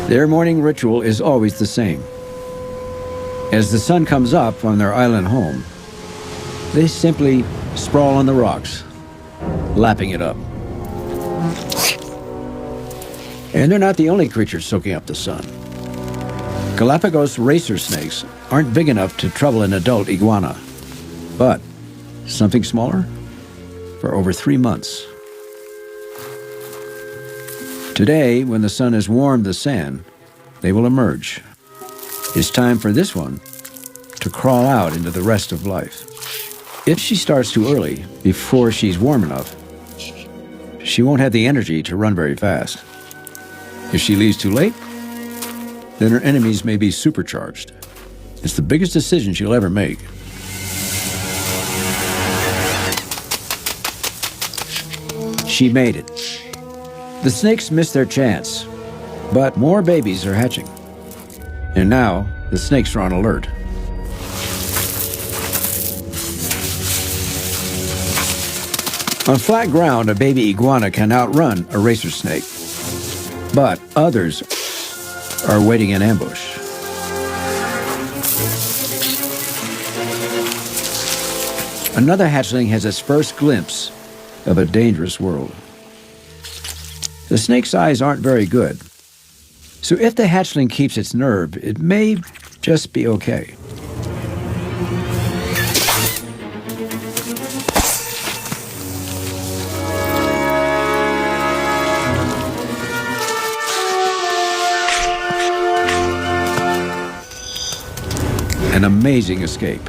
Their morning ritual is always the same. As the sun comes up on their island home, they simply sprawl on the rocks, lapping it up. And they're not the only creatures soaking up the sun. Galapagos racer snakes aren't big enough to trouble an adult iguana, but something smaller for over 3 months. Today, when the sun has warmed the sand, they will emerge. It's time for this one to crawl out into the rest of life. If she starts too early, before she's warm enough, she won't have the energy to run very fast. If she leaves too late, then her enemies may be supercharged. It's the biggest decision she'll ever make. She made it. The snakes missed their chance, but more babies are hatching. And now, the snakes are on alert. On flat ground, a baby iguana can outrun a racer snake, but others are waiting in ambush. Another hatchling has its first glimpse of a dangerous world. The snake's eyes aren't very good, so if the hatchling keeps its nerve, it may just be okay. An amazing escape.